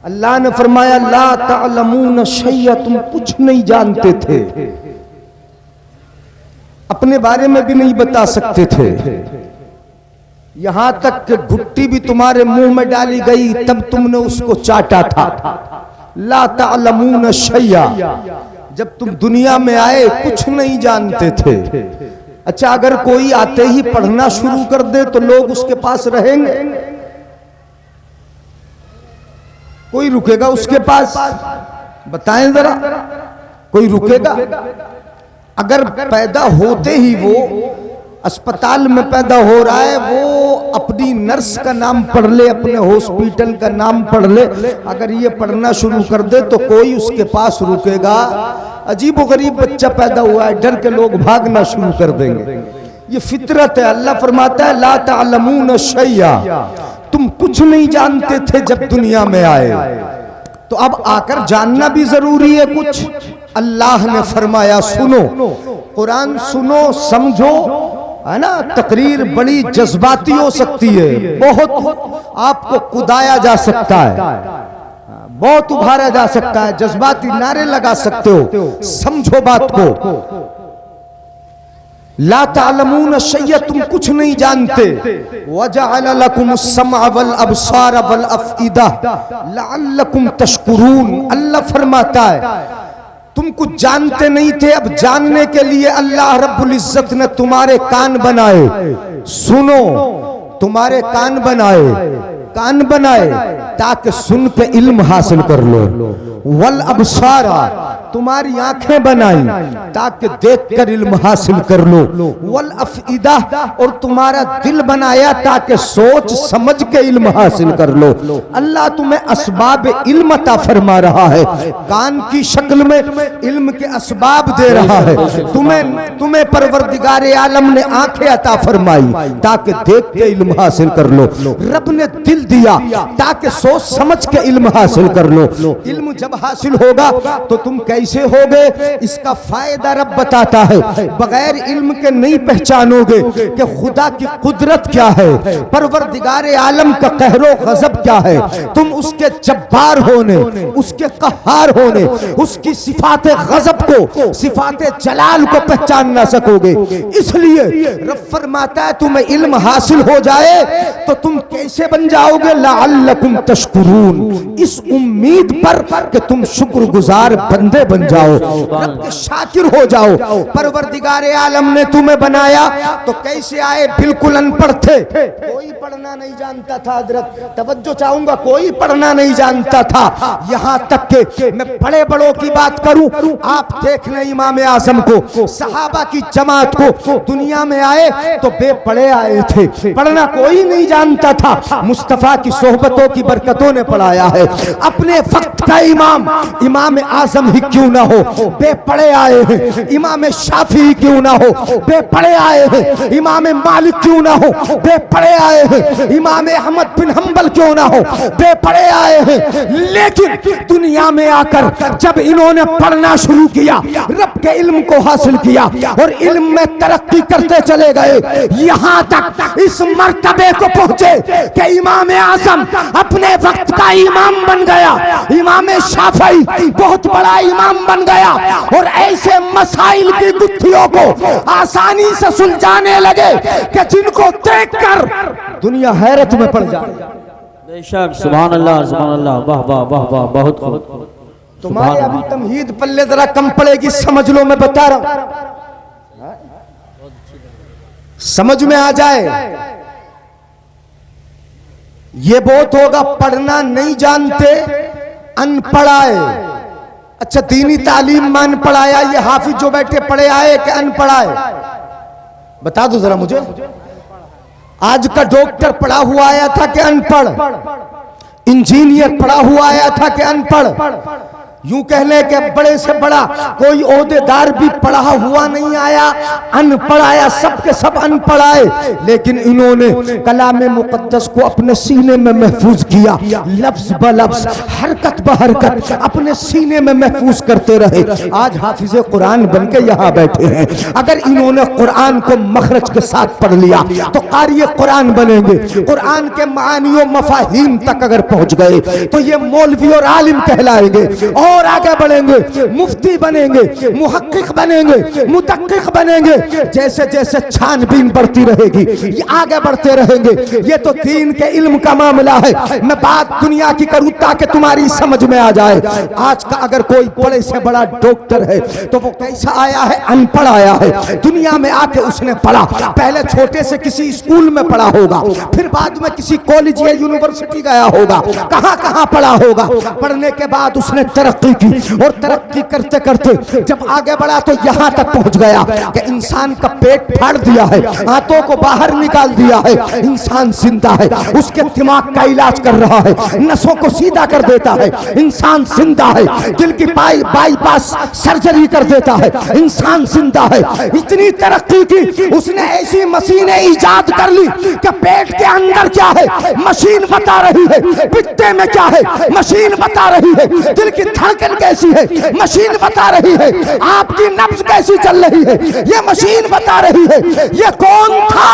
अल्लाह ने फरमाया ला तअलमून शैया, तुम कुछ नहीं जानते थे, अपने बारे में भी नहीं बता सकते थे, यहां तक कि घुट्टी भी तुम्हारे मुंह में डाली गई तब तुमने उसको चाटा था। ला तअलमून शैया, जब तुम दुनिया में आए कुछ नहीं जानते थे। अच्छा, अगर कोई आते ही पढ़ना शुरू कर दे तो लोग उसके पास रहेंगे? कोई रुकेगा उसके पास? बताएं जरा, कोई रुकेगा? अगर पैदा होते ही वो अस्पताल में पैदा हो रहा है, वो अपनी नर्स का नाम पढ़ ले, अपने हॉस्पिटल का नाम पढ़ ले, अगर ये पढ़ना शुरू कर दे तो कोई उसके पास रुकेगा? अजीब गरीब बच्चा पैदा हुआ है, डर के लोग भागना शुरू कर देंगे। ये फितरत है। अल्लाह फरमाता है ला तअलमून शैया, तुम कुछ नहीं जानते थे जब दुनिया में आए, तो अब आकर जानना भी जरूरी है कुछ। अल्लाह ने फरमाया सुनो, कुरान सुनो, समझो, है ना। तकरीर बड़ी जज्बाती हो सकती है, बहुत आपको कुदाया जा सकता है, बहुत उभारा जा सकता है, जज्बाती नारे लगा सकते हो, समझो बात को। ला तअलमून शैया, तुम कुछ नहीं जानते। वजअल लकुमुस्समअ वल अबसार वल अफइदा लअल्लकुम तशकुरून, अल्लाह फरमाता है तुम कुछ जानते नहीं थे, अब जानने के लिए अल्लाह रब्बुल इज्जत ने तुम्हारे कान बनाए। सुनो, तुम्हारे कान बनाए ताकि सुन के इल्म हासिल कर लो। वल अबसारा, तुम्हारी आंखें बनाई ताकि देखकर इल्म हासिल कर लो। वल अफइदा, और तुम्हारा दिल बनाया ताकि सोच समझ के इल्म हासिल कर लो। अल्लाह तुम्हें असबाब इल्म अता फरमा रहा है, कान की शक्ल में इल्म के असबाब दे रहा है। तुम्हें परवरदिगार आलम ने आंखें अता फरमाई ताकि देख के इल्म हासिल कर लो। रब ने दिल दिया ताकि सोच समझ के इल्म हासिल कर लो। इल्म जब हासिल होगा तो तुम कैसे होगे, इसका फायदा रब बताता है। बगैर इल्म के नहीं पहचानोगे कि खुदा की कुदरत क्या है, परवरदिगार आलम का कहरो गजब क्या है। तुम उसके जब्बार होने, उसके कहार होने, उसकी सिफाते गजब को, सिफाते जलाल को पहचान ना सकोगे। इसलिए रब फरमाता है तुम्हें इल्म हासिल हो जाए तो तुम कैसे बन जाओगे, लअल्लकुम तशकुरून, इस उम्मीद पर कि तुम शुक्रगुजार बंदे बन जाओ, रब के शाकिर हो जाओ। परवरदिगार आलम ने तुम्हें बनाया तो कैसे आए, बिल्कुल अनपढ़ थे, कोई पढ़ना नहीं जानता था। हजरत तवज्जो चाहूंगा, कोई पढ़ना नहीं जानता था। यहां तक के मैं बड़े बड़ों की बात करूं, आप देख लें इमाम आजम को, सहाबा की जमात को, दुनिया में आए तो बेपढ़े आए थे, पढ़ना कोई नहीं जानता था। मुस्तफा की सोहबतों की बरकतों ने पढ़ाया है। अपने वक्त का इमाम आजम ही क्यों ना हो, बेपढ़े आए हैं। इमाम शाफी क्यों ना हो, बेपढ़े आए हैं। इमाम मालिक क्यों ना हो, बेपढ़े आए हैं। इमाम अहमद बिन हंबल क्यों ना हो, बेपढ़े आए हैं। लेकिन दुनिया में आकर जब इन्होंने पढ़ना शुरू किया, रब के इल्म को हासिल किया और इल्म में तरक्की करते चले गए, यहां तक इस मर्तबे को पहुंचे कि इमाम आजम अपने वक्त का इमाम बन गया, इमाम शाफी बहुत बड़ा इमाम बन गया और ऐसे मसाइल की गुत्थियों को आसानी से सुलझाने लगे कि जिनको देखकर दुनिया हैरत में पड़ जाए। बेशक, सुभान अल्लाह, सुभान अल्लाह, वाह वाह वाह वाह, बहुत खूब। तुम्हारे अभी तमहीद पल्ले जरा कम पड़ेगी, समझ लो, मैं बता रहा हूं, समझ में आ जाए। ये बहुत होगा पढ़ना नहीं जानते, अनपढ़ आए। अच्छा, दीनी तालीम में अनपढ़ आया, ये हाफिज जो बैठे पढ़े आए कि अनपढ़ आए, बता दो जरा मुझे। आज का डॉक्टर पढ़ा हुआ आया था कि अनपढ़, इंजीनियर पढ़ा हुआ आया था कि अनपढ़, यूं कह ले कि बड़े से बड़ा कोई ओहदेदार भी पढ़ा हुआ नहीं आया, अनपढ़ आया, सबके सब अनपढ़ आए, लेकिन इन्होंने कलाम मुकद्दस को अपने सीने में महफूज किया, लफ्ज ब लफ्ज, हरकत ब हरकत अपने सीने में महफूज करते रहे। आज हाफिज़े कुरान बन के यहाँ बैठे हैं। अगर इन्होंने कुरान को मखरज के साथ पढ़ लिया तो कारी कुरान बनेंगे। कुरान के मानियों मफाहीम तक अगर पहुंच गए तो ये मौलवी और आलिम कहलाएंगे और आगे बढ़ेंगे, मुफ्ती बनेंगे, मुहक्किक बनेंगे, मुतक्किक बनेंगे। जैसे जैसे छानबीन बढ़ती रहेगी ये आगे बढ़ते रहेंगे। ये तो दीन के इल्म का मामला है। मैं बात दुनिया की करूं ताकि तुम्हारी समझ में आ जाए। आज का अगर कोई बड़े से बड़ा डॉक्टर है तो वो कैसा आया है? अनपढ़ आया है। दुनिया में आके उसने पढ़ा, पहले छोटे से किसी स्कूल में पढ़ा होगा, फिर बाद में किसी कॉलेज या यूनिवर्सिटी गया होगा, कहां कहां पढ़ा होगा। पढ़ने के बाद उसने तरक्की की और तरक्की करते करते जब आगे बढ़ा तो यहां तक पहुंच गया कि इंसान का पेट फाड़ दिया है, हाथों को बाहर निकाल दिया है, इंसान जिंदा है, उसके दिमाग का इलाज कर रहा है, नसों को सीधा कर देता है, इंसान जिंदा है, दिल की बाईपास सर्जरी कर देता है, इंसान जिंदा है। इतनी तरक्की की उसने, ऐसी मशीनें ईजाद कर ली कि पेट के अंदर क्या है मशीन बता रही है, पित्ते में क्या है मशीन बता रही है, दिल की धड़कन कैसी है मशीन बता रही है, आपकी नब्ज कैसी चल रही है ये मशीन बता रही है। ये कौन था?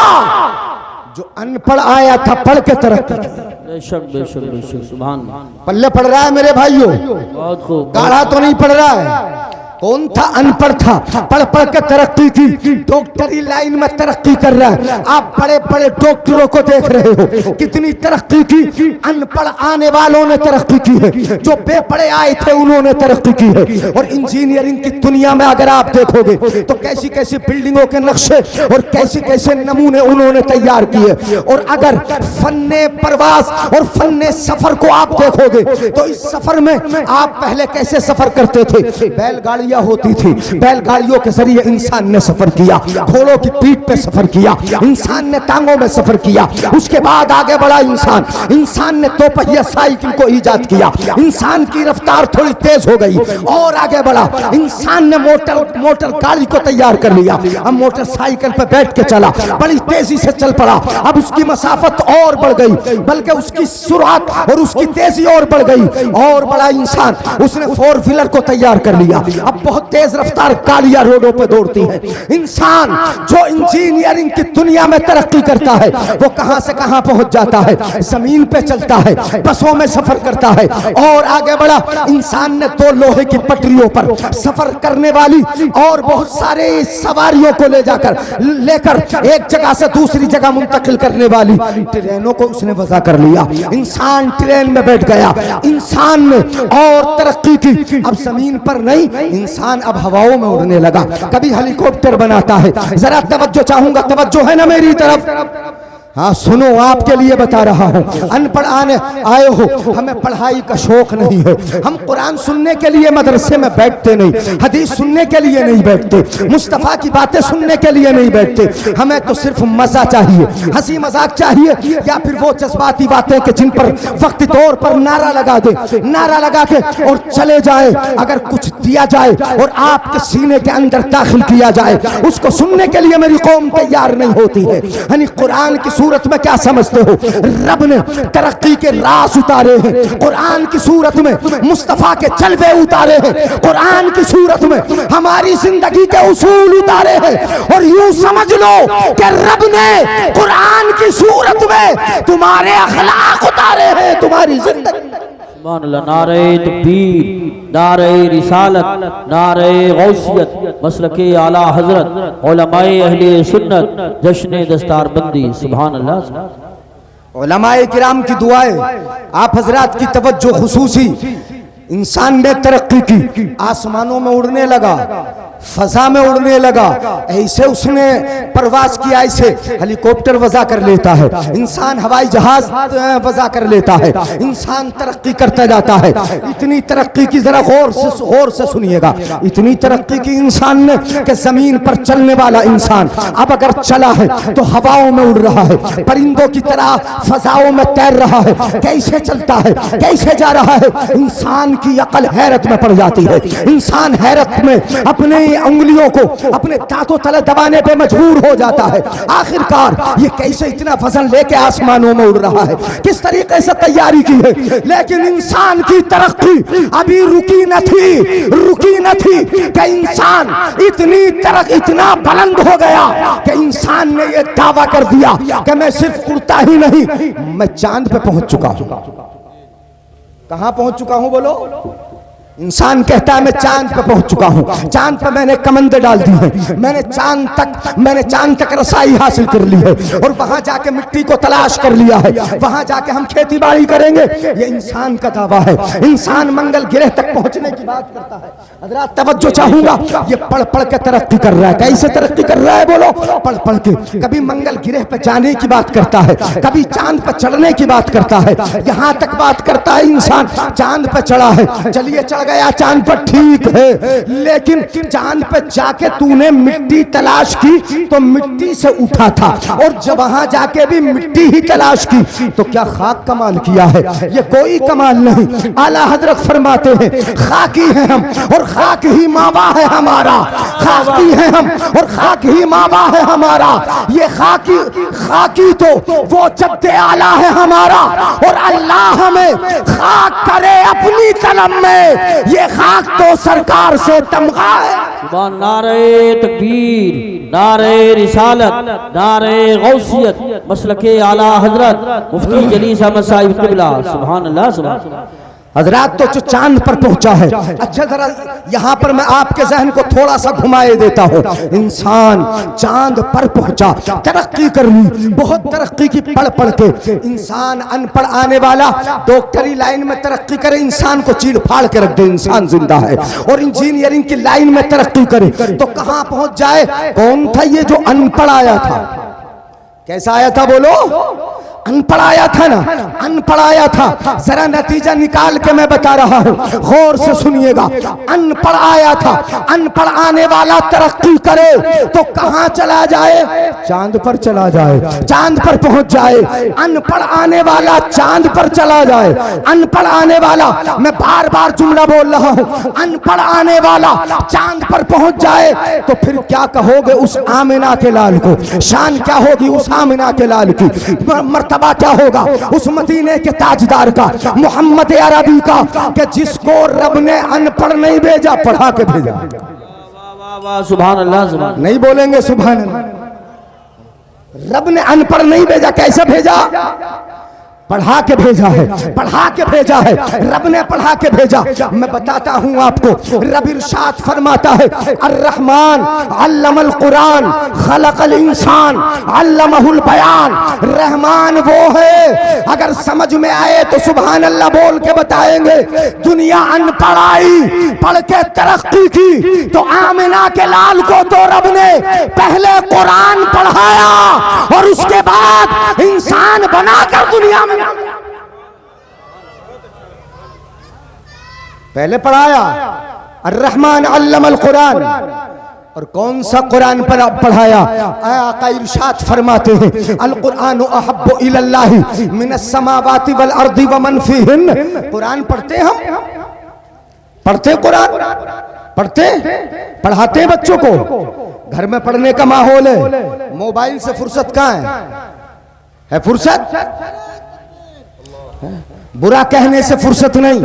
जो अनपढ़ आया था, पढ़ के तरक्की। बेशक बेशक बेशक, सुभान अल्लाह। पल्ले पढ़ रहा है मेरे भाइयों? बहुत खूब। गाढ़ा तो नहीं पढ़ रहा है। कौन था? अनपढ़ था, पढ़ पढ़ के तरक्की की, डॉक्टरी लाइन में तरक्की कर रहा है। आप बड़े बड़े डॉक्टरों को देख रहे हो कितनी तरक्की की, अनपढ़ आने वालों ने तरक्की की है, जो बेपढ़े आए थे उन्होंने तरक्की की है। और इंजीनियरिंग की दुनिया में अगर आप देखोगे तो कैसी कैसी बिल्डिंगों के नक्शे और कैसे कैसे नमूने उन्होंने तैयार किए। और अगर फन्ने परवास और फन्ने सफर को आप देखोगे तो इस सफर में आप पहले कैसे सफर करते थे? बैलगाड़ी होती थी, बैलगाड़ियों के जरिए इंसान ने सफर किया, घोड़ों की पीठ पे सफर किया, इंसान ने टांगों में सफर किया। उसके बाद आगे बढ़ा इंसान ने दो पहिया साइकिल को ईजाद किया, इंसान की रफ्तार थोड़ी तेज हो गई और आगे बढ़ा। इंसान ने मोटर गाड़ी को तैयार कर लिया, अब मोटरसाइकिल पे बैठ के चला, बड़ी तेजी से चल पड़ा। अब उसकी मसाफत और बढ़ गई, बल्कि उसकी सुरअत और उसकी तेजी और बढ़ गई। और बड़ा इंसान, उसने 4 व्हीलर को तैयार कर लिया, अब बहुत तेज रफ्तार गाड़ियां रोडों पे दौड़ती हैं। इंसान जो इंजीनियरिंग की दुनिया में तरक्की करता है वो कहां से कहां पहुंच जाता है? जमीन पे चलता है, बसों में सफर करता है। और आगे बढ़ा, इंसान ने 2 लोहे की पटरियों पर सफर करने वाली और बहुत सारे सवारियों को लेकर एक जगह से दूसरी जगह मुंतकिल करने वाली ट्रेनों को उसने वज़ा कर लिया। इंसान ट्रेन में बैठ गया, इंसान ने और तरक्की की। अब जमीन पर नहीं, इंसान अब हवाओं में उड़ने लगा, कभी हेलीकॉप्टर बनाता है। जरा तवज्जो चाहूंगा, तवज्जो है ना मेरी तरफ? हाँ सुनो, आपके लिए बता रहा हूँ। अनपढ़ आए हो, हमें पढ़ाई का शौक नहीं है, हम कुरान सुनने के लिए मदरसे में बैठते नहीं, हदीस सुनने के लिए नहीं बैठते, मुस्तफ़ा की बातें सुनने के लिए नहीं बैठते। हमें तो सिर्फ मजा चाहिए, हंसी मजाक चाहिए, या फिर वो जज्बाती बातें कि जिन पर वक्ती तौर पर नारा लगा दे, नारा लगा के और चले जाए। अगर कुछ दिया जाए और आपके सीने के अंदर दाखिल किया जाए, उसको सुनने के लिए मेरी कौम तैयार नहीं होती है। यानी कुरान की सूरत में क्या समझते हो? रब ने तरक्की के राज उतारे हैं, कुरान की सूरत में मुस्तफा के जलवे उतारे हैं, कुरान की सूरत में हमारी जिंदगी के उसूल उतारे हैं। और यूं समझ लो कि रब ने कुरान की सूरत में तुम्हारे अखलाक उतारे हैं, तुम्हारी जिंदगी। नारे तकबीर, नारे रिसालत, नारे गौसियत, मसलके आला हजरत, उलमाए अहले सुन्नत, जश्न दस्तारबंदी। सुभान अल्लाह। उलमाए किराम की दुआएं, आप हजरात की तवज्जो खुसूसी। इंसान ने तरक्की की, आसमानों में उड़ने लगा, फजा में उड़ने लगा, ऐसे उसने परवाज किया, ऐसे हेलीकॉप्टर वज़ा कर लेता है, इंसान हवाई जहाज वज़ा कर लेता है, इंसान तरक्की करता जाता है। इतनी तरक्की की, जरा गौर से सुनिएगा, इतनी तरक्की की इंसान ने कि जमीन पर चलने वाला इंसान अब अगर चला है तो हवाओं में उड़ रहा है, परिंदों की तरह फजाओं में तैर रहा है। कैसे चलता है, कैसे जा रहा है? इंसान इंसान की अकल हैरत में पड़ जाती है। इंसान हैरत में अपने उंगलियों को अपने दांतों तले दबाने पे मजबूर हो जाता है। आखिरकार ये कैसे इतना वजन लेके आसमानों में उड़ रहा है, किस तरीके से तैयारी की है। लेकिन इंसान की तरक्की अभी रुकी न थी कि इंसान इतना बुलंद हो गया कि इंसान ने ये दावा कर दिया कि मैं सिर्फ उड़ता ही नहीं, मैं चांद पे पहुंच चुका हूं। कहां पहुंच चुका हूं बोलो? इंसान कहता है मैं चांद पर पहुंच चुका हूं, चांद पर मैंने कमंदे डाल दी है, मैंने चांद तक रसाई हासिल कर ली है और वहां जाके मिट्टी को तलाश कर लिया है, वहां जाके हम खेती बाड़ी करेंगे। ये इंसान का दावा है। इंसान मंगल ग्रह तक पहुंचने की बात करता है। हज़रात तवज्जो चाहूंगा, ये पढ़ पढ़ के तरक्की कर रहा है। कैसे तरक्की कर रहा है बोलो? पढ़ पढ़ के। कभी मंगल ग्रह पर जाने की बात करता है, कभी चांद पर चढ़ने की बात करता है, यहां तक बात करता है इंसान चांद पर चढ़ा है। चलिए चढ़ गया चांद पर, ठीक है, लेकिन चांद पर जाके तूने मिट्टी तलाश की तो मिट्टी से उठा था, और जब वहां जाके भी मिट्टी ही तलाश की तो क्या खाक कमाल किया है? ये कोई कमाल नहीं। आला हजरत फरमाते हैं खाकी हैं हम और खाक ही मावा है हमारा। खाकी हैं हम और खाक ही मावा है हमारा। ये खाकी तो वो जद्दे आला है हमारा, और अल्लाह हमें खाक करे अपनी कलम में। ये खाक तो सरकार से तमगा है। सुभान नारे तकबीर, नारे रिसालत, नारे गौसियत, मसलके आला हजरत मुफ्ती जलीस अहमद साहिब किबला। सुभान अल्लाह, सुभान अल्लाह। हजरात तो जो चांद पर पहुंचा है। अच्छा जरा यहां पर मैं आपके जहन को थोड़ा सा घुमाए देता हूं। इंसान चांद पर पहुंचा, तरक्की कर ली, बहुत तरक्की की पढ़ पढ़ के। इंसान अनपढ़ आने वाला डॉक्टरी लाइन में तरक्की करे, इंसान को चीड़ फाड़ के रख दे, इंसान जिंदा है। और इंजीनियरिंग की लाइन में तरक्की करे तो कहां पहुंच जाए? कौन था ये जो अनपढ़ आया था? कैसा आया था बोलो? अनपढ़ आया था ना, अनपढ़ आया था। जरा नतीजा निकाल के मैं बता रहा हूं, गौर से सुनिएगा। अनपढ़ आया था, अनपढ़ आने वाला तरक्की करे तो कहां चला जाए? चांद पर चला जाए, चांद पर पहुंच जाए। अनपढ़ आने वाला चांद पर चला जाए। अनपढ़ आने वाला, मैं बार बार जुमला बोल रहा हूं, अनपढ़ आने वाला चांद पर पहुंच जाए तो फिर क्या कहोगे उस आमिना के लाल को? शान क्या होगी उस आमिना के लाल की? मर्तबा क्या होगा उस मदीने के ताजदार का, मोहम्मद अरबी का, कि जिसको रब ने अनपढ़ नहीं भेजा, पढ़ा के भेजा। सुभान अल्लाह, सुभान। नहीं बोलेंगे सुभान अल्लाह? रब ने अनपढ़ नहीं भेजा, कैसे भेजा? पढ़ा के भेजा है, पढ़ा के भेजा है, रब ने पढ़ा के भेजा। मैं बताता हूं आपको, रब इरशाद फरमाता है अर्रहमान अल्लमल कुरान खलकल इंसान अल्लमहुल बयान। रहमान वो है, अगर समझ में आए तो सुभान अल्लाह बोल के बताएंगे। दुनिया अनपढ़ आई, पढ़ के तरक्की की, तो आमिना के लाल को तो रब ने पहले कुरान पढ़ाया और उसके बाद इंसान बनाकर दुनिया में पहले पढ़ाया। अर्रहमान अल्लमल कुरान, और कौन सा कुरान पर पढ़ाया? आका इरशाद फरमाते हैं अल कुरान अहब्बु इलल्लाहि मिनस समावाति वल अर्दि व मन फीहिन। कुरान पढ़ते हम, पढ़ते कुरान, पढ़ते, पढ़ाते बच्चों को। घर में पढ़ने का माहौल है, मोबाइल से फुर्सत कहाँ है फुर्सत? बुरा कहने से फुर्सत नहीं,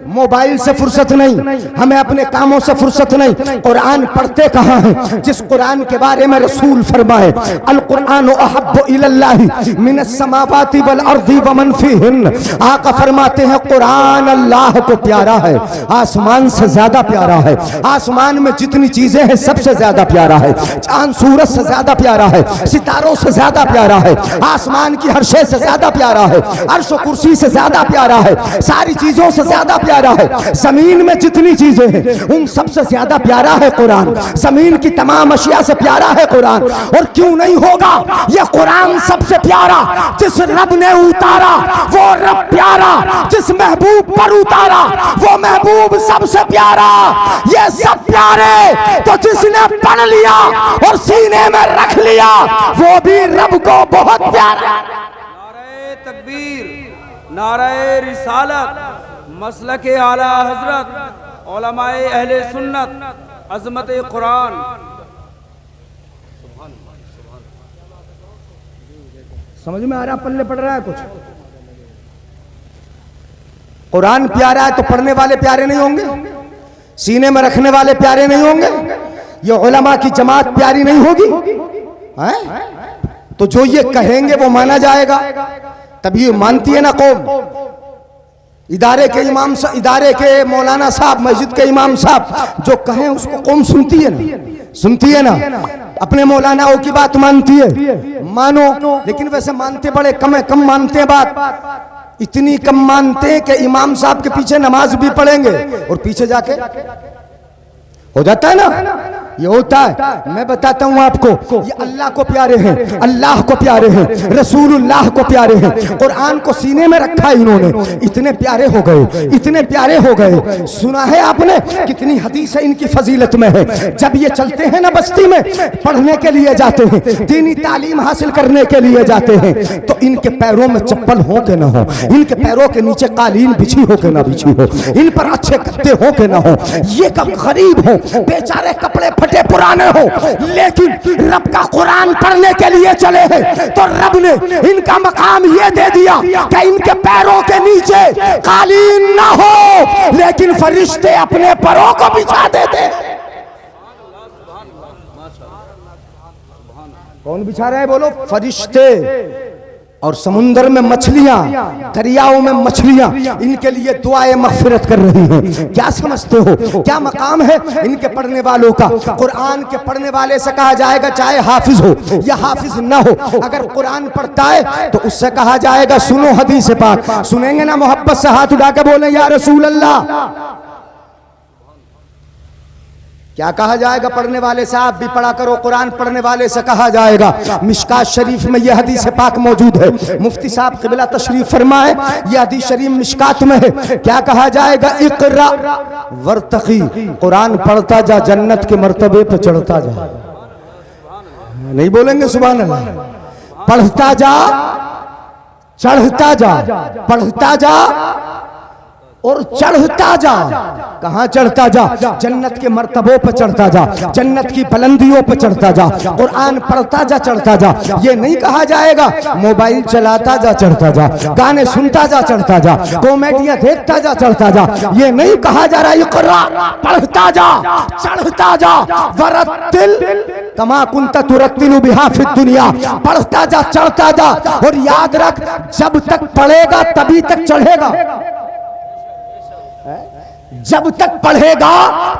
मोबाइल से फुर्सत नहीं, हमें अपने कामों से फुर्सत नहीं। कुरान पढ़ते कहाँ हैं? जिस कुरान के बारे में रसूल फरमाए अल कुरान अहब्बु इलल्लाहि मिनस समावाति वल अर्दि व मन फीहिन। आका फरमाते हैं कुरान अल्लाह को प्यारा है, आसमान से ज्यादा प्यारा है। आसमान में जितनी चीजें हैं सबसे ज्यादा प्यारा है। चांद सूरज से ज्यादा प्यारा है, सितारों से ज्यादा प्यारा है, आसमान की हर शय से ज्यादा प्यारा है, अर्श और कुर्सी से ज्यादा प्यारा है, सारी चीजों से ज्यादा प्यारा है। जमीन में जितनी चीजें हैं उन सबसे ज्यादा प्यारा है कुरान। जमीन की तमाम अशिया से प्यारा है कुरान। और क्यों नहीं होगा? यह कुरान सबसे प्यारा जिस रब ने उतारा, वो रब प्यारा जिस महबूब पर उतारा, वो महबूब सबसे प्यारा। ये सब प्यारे तो जिसने पढ़ लिया और सीने में रख लिया, वो भी रब को बहुत प्यारा। नारे तकबीर, नारे रिसालत, मसलक आला हजरत उलमाए अहले सुन्नत अजमत कुरान। समझ में आ रहा, पल्ले पड़ रहा है कुछ? कुरान प्यारा है तो पढ़ने वाले प्यारे नहीं होंगे? सीने में रखने वाले प्यारे नहीं होंगे? ये उलमा की जमात प्यारी नहीं होगी? हैं? तो जो ये कहेंगे वो माना जाएगा, तभी मानती है ना कौम। इदारे के इमाम साहब, इदारे के मौलाना साहब, मस्जिद के इमाम साहब जो कहें उसको कौम सुनती है ना, सुनती है ना। अपने मौलानाओं की बात मानती है, मानो, लेकिन वैसे मानते बड़े कम है, कम मानते हैं बात, इतनी कम मानते हैं कि इमाम साहब के पीछे नमाज भी पढ़ेंगे और पीछे जाके हो जाता है ना, ये होता है। मैं बताता हूं आपको, ये अल्लाह को प्यारे हैं, अल्लाह को प्यारे हैं, रसूलुल्लाह को प्यारे हैं, कुरान को सीने में रखा इन्होंने, इतने प्यारे हो गए, इतने प्यारे हो गए। सुना है आपने कितनी हदीस है इनकी फजीलत में है। जब ये चलते हैं ना बस्ती में, पढ़ने के लिए जाते हैं, दीनी तालीम हासिल करने के लिए जाते हैं, तो इनके पैरों में चप्पल हो के ना हो, इनके पैरों के नीचे कालीन बिछी हो के ना बिछी हो, इन पर अच्छे गद्दे हो के ना हो, ये कब गरीब हो, बेचारे कपड़े फटे पुराने हो, लेकिन रब का कुरान पढ़ने के लिए चले हैं, तो रब ने इनका मकाम ये दे दिया कि इनके पैरों के नीचे कालीन ना हो, लेकिन फरिश्ते अपने पैरों को बिछा देते। कौन बिछा रहे हैं बोलो? फरिश्ते। और समुंदर में मछलियां, दरियाओं में मछलियां इनके लिए दुआए मगफिरत कर रही हैं। क्या समझते हो क्या मकाम है इनके पढ़ने वालों का? कुरान के पढ़ने वाले से कहा जाएगा, चाहे हाफिज हो या हाफिज ना हो, अगर कुरान पढ़ता है तो उससे कहा जाएगा सुनो हदीस पाक। सुनेंगे ना मोहब्बत से हाथ उठा के बोले या रसूल अल्लाह। क्या कहा जाएगा? पढ़ने वाले से आप भी पढ़ा करो, कुरान पढ़ने वाले से कहा जाएगा। मिशकात शरीफ में यह हदीस पाक मौजूद है, मुफ्ती साहब क़िबला तशरीफ फरमाए, यह हदीस शरीफ मिशकात में है। क्या कहा जाएगा? इक़रा वर्तक़ी, कुरान पढ़ता जा, जन्नत के मर्तबे पे चढ़ता जा। नहीं बोलेंगे सुभान अल्लाह? पढ़ता जा, चढ़ता जा, पढ़ता जा और चढ़ता जा। कहां चढ़ता जा? जन्नत के मर्तबों पर चढ़ता जा, जन्नत की बुलंदियों पर चढ़ता जा। कुरान पढ़ता जा, चढ़ता जा। ये नहीं कहा जाएगा मोबाइल चलाता जा, चढ़ता जा, गाने सुनता जा, चढ़ता जा, कॉमेडियां देखता जा, चढ़ता जा। ये नहीं कहा जा रहा इक़रा, पढ़ता जा, चढ़ता जा। वरत्तिल कमा कुंता तुरत्तिलु बिहा फिद दुनिया, पढ़ता जा, चढ़ता जा। और याद रख, जब तक पढ़ेगा तभी तक चढ़ेगा, जब तक पढ़ेगा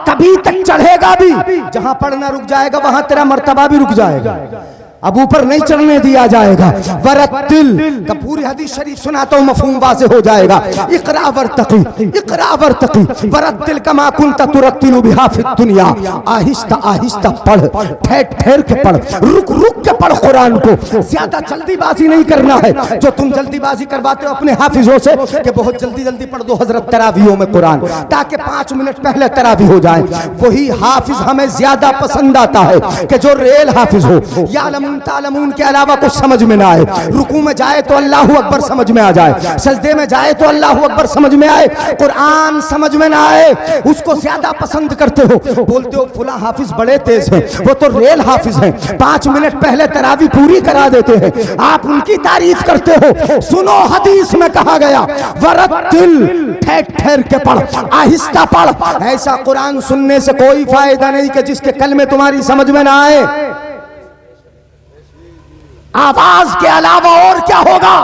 तभी तक चढ़ेगा भी। जहां पढ़ना रुक जाएगा वहां तेरा मर्तबा भी रुक जाएगा, अब ऊपर नहीं चढ़ने दिया जाएगा। वरत्तिल का पूरी हदीस शरीफ सुनाता हूं, मफहूम वाज़ेह हो जाएगा। इक़रा वर्तक़ी, इक़रा वर्तक़ी, वरत्तिल कमा कुंता तुरत्तिलु बिहा फिद दुनिया। आहिस्ता आहिस्ता पढ़, ठहर ठहर के पढ़, रुक रुक के पढ़ कुरान को। ज्यादा जल्दीबाजी नहीं करना है, जो तुम जल्दीबाजी करवाते हो अपने हाफिजों से कि बहुत जल्दी जल्दी पढ़ दो हजरत तरावियों में कुरान, ताकि 5 मिनट पहले तरावी हो जाए। वही हाफिज हमें ज्यादा पसंद आता है कि जो रेल हाफिज हो, या तालमून के अलावा कुछ समझ में ना आए। रुकू में जाए तो अल्लाहु अकबर समझ में आ जाए, सजदे में जाए तो अल्लाहु अकबर समझ में आए, कुरान समझ में ना आए, उसको ज्यादा पसंद करते हो। बोलते हो फुला हाफिज बड़े तेज हैं, वो तो रेल हाफिज हैं, 5 मिनट पहले तरावी पूरी करा देते हैं, आप उनकी तारीफ करते हो। सुनो हदीस में कहा गया वरत्तिल, ठहर ठहर के पढ़, आहिस्ता पढ़। ऐसा कुरान सुनने से कोई फायदा नहीं कि जिसके कलमे तुम्हारी समझ में ना आए। आवाज के अलावा और क्या होगा?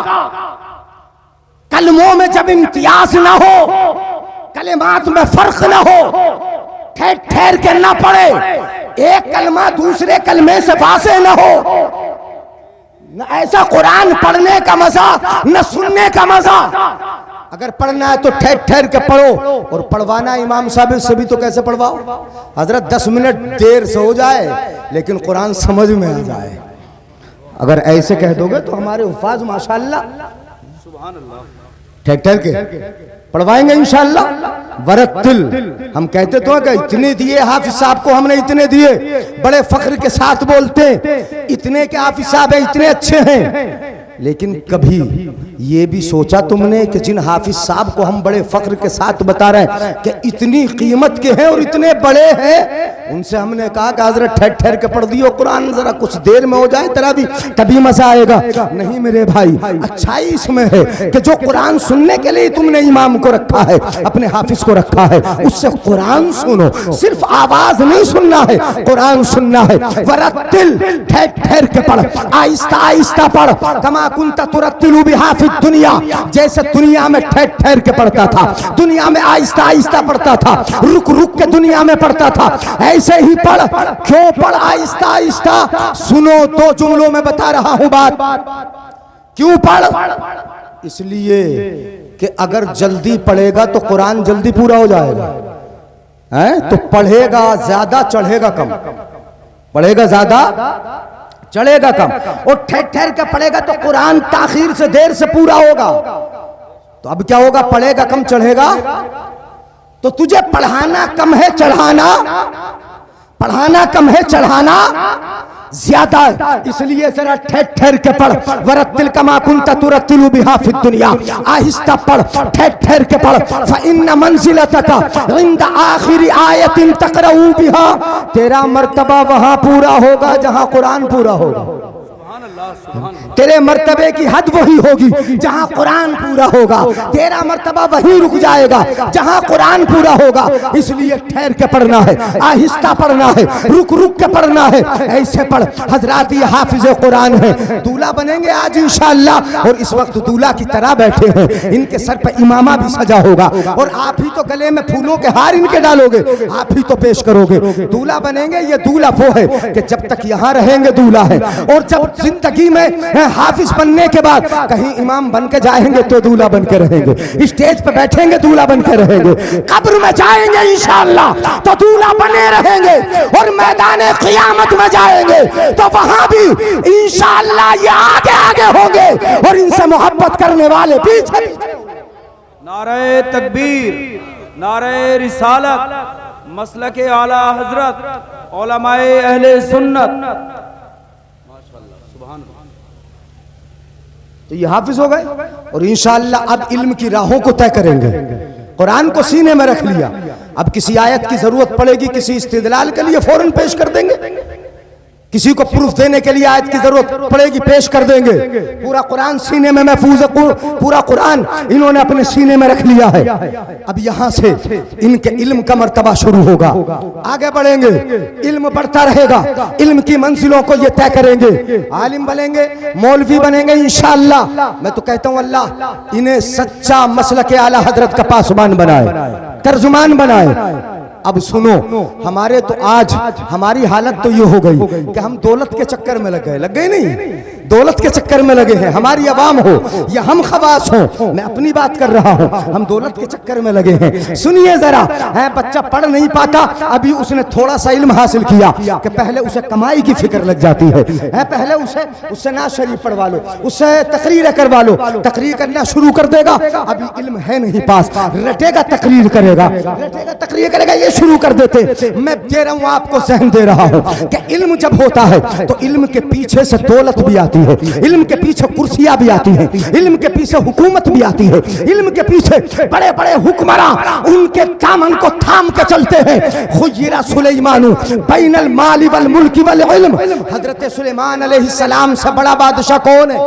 कलमों में जब इम्तियाज ना हो, कलिमात में फर्क ना हो, ठहर ठहर के ना पढ़े, एक कलमा दूसरे कलमे से फासे ना हो, न ऐसा कुरान पढ़ने का मजा न सुनने का मजा। अगर पढ़ना है तो ठहर ठहर के पढ़ो, और पढ़वाना इमाम साहब से भी तो कैसे पढ़वाओ? हजरत 10 मिनट देर से हो जाए लेकिन कुरान समझ में आ जाए। अगर ऐसे कह दोगे तो हमारे हुफ़ाज़ माशाअल्लाह ठहर ठहर के पढ़वाएंगे इंशाअल्लाह। वरत्तिल, हम कहते तो कि इतने दिए हाफिज साहब को, हमने इतने दिए, बड़े फख्र के साथ बोलते हैं इतने के हाफिज साहब है, इतने अच्छे हैं। लेकिन कभी ये भी सोचा तुमने कि जिन हाफिज साहब को हम बड़े फख्र के साथ बता रहे हैं कि इतनी कीमत के हैं और इतने बड़े हैं, उनसे हमने कहा कि हजरत ठहर ठहर के पढ़ दियो कुरान, जरा कुछ देर में हो जाए तेरा भी तभी मजा आएगा। नहीं मेरे भाई, अच्छाई इसमें है कि जो कुरान सुनने के लिए तुमने इमाम को रखा है, अपने हाफिज को रखा है, उससे कुरान सुनो। सिर्फ आवाज नहीं सुनना है, कुरान सुनना है। वरत्तिल, ठहर ठहर के पढ़, आहिस्ता आहिस्ता पढ़। कमा कुंता तुरत्तिलु बिहा फिद दुनिया, जैसे दुनिया में ठहर ठहर के पढ़ता था, दुनिया में आहिस्ता आहिस्ता पढ़ता था, रुक रुक के दुनिया में पढ़ता था, ऐसे ही पढ़। क्यों पढ़ आहिस्ता आहिस्ता? सुनो, दो जुमलों में बता रहा हूं बात। क्यों पढ़? इसलिए कि अगर जल्दी पढ़ेगा तो कुरान जल्दी पूरा हो जाएगा, है? तो पढ़ेगा ज्यादा, चढ़ेगा कम। पढ़ेगा ज्यादा, चढ़ेगा कम। और ठहर ठहर के पढ़ेगा तो कुरान ताखीर से, देर से पूरा होगा। तो अब क्या होगा? पढ़ेगा कम, चढ़ेगा। तो तुझे पढ़ाना कम है, चढ़ाना, पढ़ाना कम है, चढ़ाना ज्यादा है। इसलिए जरा ठहर ठहर के पढ़। वरत्तिल कमा कुंता तुरत्तिलु बिहा फिद दुनिया, आहिस्ता पढ़, ठहर ठहर के पढ़। फइन्न मंजिलतका इंद आखिरी आयतिन तक़रऊ बिहा, तेरा मर्तबा वहां पूरा होगा जहां कुरान पूरा होगा। तेरे मर्तबे की हद वही होगी जहां कुरान पूरा होगा। तेरा मर्तबा वही रुक जाएगा जहां कुरान पूरा होगा। इसलिए ठहर के पढ़ना है, आहिस्ता पढ़ना है, रुक रुक के पढ़ना है। ऐसे पढ़। हजरात ये हाफिज कुरान है, दूल्हा बनेंगे आज इंशाअल्लाह, और इस वक्त दूल्हा की तरह बैठे हैं। इनके सर पर इमामा भी सजा होगा, और आप ही तो गले में फूलों के हार इनके डालोगे, आप ही तो पेश करोगे। दूल्हा बनेंगे। ये दूल्हा वो है कि जब तक यहाँ रहेंगे दूल्हा है, और जब जिंदगी में हाफिज बनने के बाद कहीं इमाम बन के जाएंगे तो दूल्हा बन के रहेंगे, स्टेज पे बैठेंगे दूल्हा बन के रहेंगे, कब्र में जाएंगे इंशाअल्लाह तो दूल्हा बने रहेंगे, और मैदान क़ियामत में जाएंगे तो वहां भी इंशाअल्लाह ये आगे आगे होंगे, और इनसे मोहब्बत करने वाले पीछे। नारे तकबीर, नारे रिसालत, मसलके आला हजरत, उलमाए अहले सुन्नत। तो ये हाफिज हो गए, और इंशाअल्लाह अब इल्म की राहों को तय करेंगे। कुरान को सीने में रख लिया, अब किसी आयत की जरूरत पड़ेगी, किसी इस्तिदलाल के लिए फौरन पेश कर देंगे, किसी को प्रूफ देने के लिए आयत की जरूरत पड़ेगी, पेश कर देंगे। पूरा कुरान सीने में महफूज है, पूरा कुरान इन्होंने अपने सीने में रख लिया है। अब यहां से इनके इल्म का मर्तबा शुरू होगा, आगे बढ़ेंगे, इल्म बढ़ता रहेगा, इल्म की मंजिलों को ये तय करेंगे, आलिम बनेंगे, मौलवी बनेंगे इंशाअल्लाह। मैं तो कहता हूं अल्लाह इन्हें सच्चा मसलके आला हजरत का पासबान बनाए, तर्जुमान बनाए। अब सुनो, हमारे तो आज हमारी हालत तो ये हो गई कि हम दौलत के चक्कर में लग गए नहीं, दौलत के चक्कर में लगे हैं। हमारी अवाम हो या हम खवास हो, मैं अपनी बात कर रहा हूं, हम दौलत के चक्कर में लगे हैं। सुनिए जरा, है बच्चा पढ़ नहीं पाता, अभी उसने थोड़ा सा इल्म हासिल किया कि पहले उसे कमाई की फिक्र लग जाती है, पहले उससे ना शरीफ पढ़वा लो, उससे तकरीर करवा लो, तकरीर करना शुरू कर देगा। अभी इल्म है नहीं पास, रटेगा तकरीर करेगा, रटेगा तकरीर करेगा, ये शुरू कर देते। मैं दे रहा हूं आपको, सहन दे रहा हूं कि इल्म जब होता है तो इल्म के पीछे से दौलत भी आती है, इल्म के पीछे कुर्सियां भी आती हैं, इल्म के पीछे हुकूमत भी आती है, इल्म के पीछे बड़े बड़े हुक्मरान उनके दामन को थाम के चलते हैं। खुय्यरा सुलेमानु बैनल माली वल मुल्की वल इल्म, हजरत सुलेमान अलैहिस्सलाम से बड़ा बादशाह कौन है?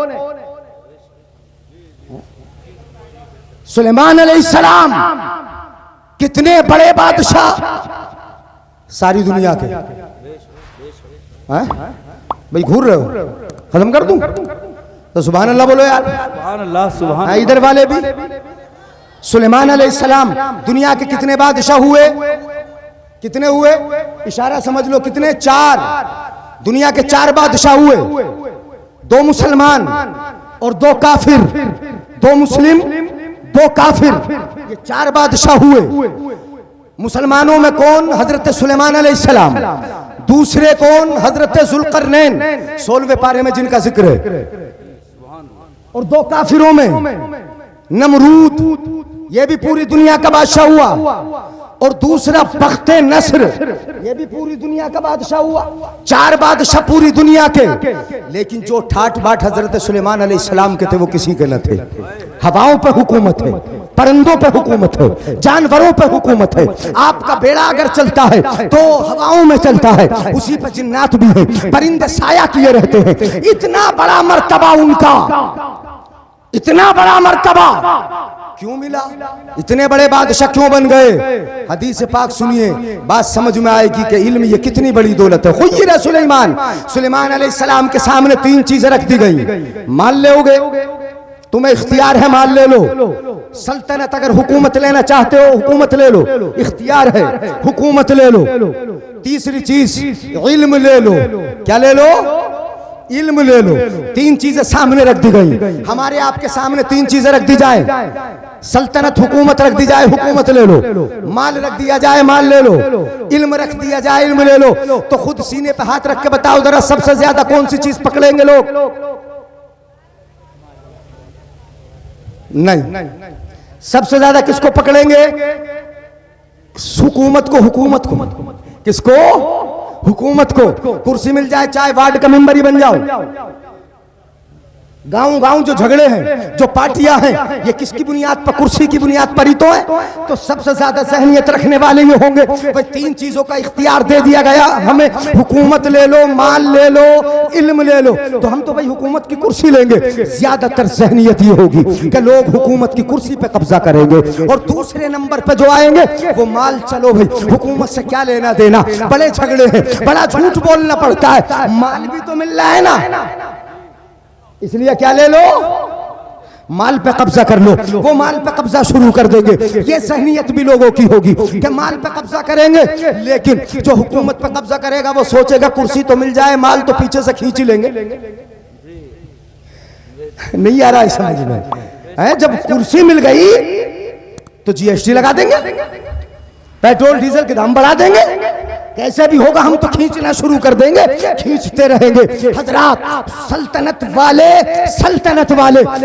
सुलेमान अलैहिस्सलाम कितने बड़े बादशाह सारी दुनिया के। भाई घूर रहे हो, खत्म कर दूं तो सुभान अल्लाह बोलो यार, सुभान अल्लाह, सुभान। इधर वाले भी। सुलेमान अलैहिस्सलाम दुनिया के कितने बादशाह हुए? कितने हुए? इशारा समझ लो, कितने? 4। दुनिया के 4 बादशाह हुए, 2 मुसलमान और 2 काफिर, 2 मुस्लिम 2 काफिर, ये 4 बादशाह हुए। मुसलमानों में कौन? हजरत सुलेमान अलैहिस्सलाम। दूसरे कौन? हजरत जुल्करनैन, 16वें पारे में जिनका जिक्र है। और 2 काफिरों में नमरूद, ये भी पूरी दुनिया का बादशाह हुआ। और दूसरा बख्ते नस्र, ये भी पूरी दुनिया का बादशाह हुआ। 4 बादशाह पूरी दुनिया के, लेकिन जो ठाट बाट हजरत सुलेमान अलैहिस्सलाम के थे वो किसी के न थे। हवाओं पे हुकूमत है, परिंदों पे हुकूमत है, जानवरों पे हुकूमत है। आपका बेड़ा अगर चलता है तो हवाओं में चलता है, उसी पे जिन्नात भी है, परिंदे साया किए रहते हैं। इतना बड़ा मर्तबा उनका, इतना बड़ा मर्तबा क्यों मिला? इतने बड़े बादशाह क्यों बन गए? हदीस पाक सुनिए, बात समझ में आएगी कि इल्म ये कितनी बड़ी दौलत है। खुय्यिरा सुलेमान अलैहिस्सलाम के सामने 3 चीजें रख दी गई। मान लोगे, तुम्हें इख्तियार है, मान ले लो। सल्तनत अगर हुकूमत लेना चाहते हो, हुकूमत ले लो, इख्तियार है, हुकूमत ले लो। तीसरी चीज इल्म ले लो। क्या ले लो? इल्म ले लो। 3 चीजें सामने रख दी गई। हमारे आपके सामने 3 चीजें रख दी जाए, सल्तनत हुकूमत रख दी जाए, हुकूमत ले लो। माल रख दिया जाए, माल ले लो। इल्म रख दिया जाए, इल्म ले लो। तो खुद सीने पे हाथ रख के बताओ जरा, सबसे ज्यादा कौन सी चीज पकड़ेंगे लोग? नहीं, सबसे ज्यादा किसको पकड़ेंगे? हुकूमत को। हुकूमत को किसको? हुकूमत को। कुर्सी मिल जाए, चाहे वार्ड का मेंबर ही बन जाओ। गांव गांव जो झगड़े हैं, जो पार्टियां हैं, ये किसकी बुनियाद पर? कुर्सी की बुनियाद पर ही तो है। तो सबसे ज्यादा ज़हनियत रखने वाले ये होंगे। भाई 3 चीजों का इख्तियार दे दिया गया हमें, हुकूमत ले लो, माल ले लो, इल्म ले लो। तो हम तो भाई हुकूमत की कुर्सी लेंगे। ज्यादातर ज़हनियत ये होगी कि लोग हुकूमत की कुर्सी पे कब्जा करेंगे। और दूसरे नंबर पे जो आएंगे वो माल। चलो भाई, हुकूमत से क्या लेना देना, बड़े झगड़े हैं, बड़ा झूठ बोलना पड़ता है, माल भी तो मिल रहा है ना, इसलिए क्या ले लो? माल पे कब्जा कर लो। वो माल पे कब्जा शुरू कर देंगे। ये ज़हनियत भी लोगों की होगी कि माल पे कब्जा करेंगे। लेकिन जो हुकूमत पे कब्जा करेगा वो सोचेगा कुर्सी तो मिल जाए, माल तो पीछे से खींच लेंगे। नहीं आ रहा है समझ में? जब कुर्सी मिल गई तो जीएसटी लगा देंगे, पेट्रोल डीजल के दाम बढ़ा देंगे, कैसे भी होगा हम तो खींचना शुरू कर देंगे, खींचते रहेंगे। हजरात, सल्तनत वाले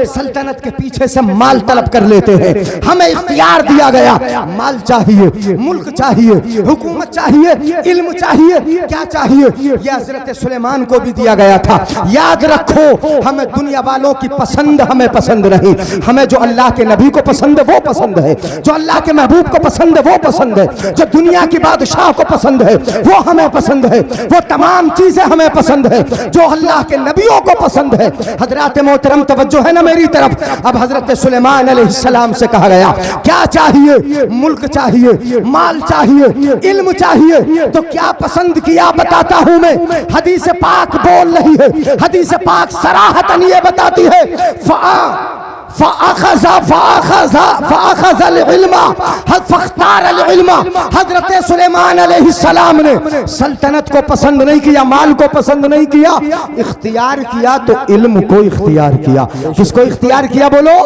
सल्तनत के पीछे से माल तलब कर लेते हैं। हमें इख्तियार दिया गया, माल चाहिए, मुल्क चाहिए, हुकूमत चाहिए, इल्म चाहिए, क्या चाहिए? ये हजरत सुलेमान को भी दिया गया था। याद रखो, हमें दुनिया वालों की पसंद हमें पसंद नहीं, हमें जो अल्लाह के नबी को पसंद है वो पसंद है, जो अल्लाह के महबूब को पसंद है वो पसंद है, जो दुनिया की बादशाह को पसंद है वो हमें पसंद है, वो तमाम चीजें हमें पसंद है जो अल्लाह के नबियों को पसंद है। हजरत मोहतरम तवज्जो है ना मेरी तरफ। अब हजरत सुलेमान अलैहिस्सलाम से कहा गया, क्या चाहिए? मुल्क चाहिए, माल चाहिए, इल्म चाहिए। तो क्या पसंद किया बताता हूं मैं। हदीस पाक बोल रही है, हदीस पाक सराहतन ये बताती है, हजरत सुलेमान अलैहिस्सलाम ने सल्तनत को पसंद नहीं किया, माल को पसंद नहीं किया, इख्तियार किया तो इल्म को इख्तियार किया। किसको इख्तियार किया बोलो?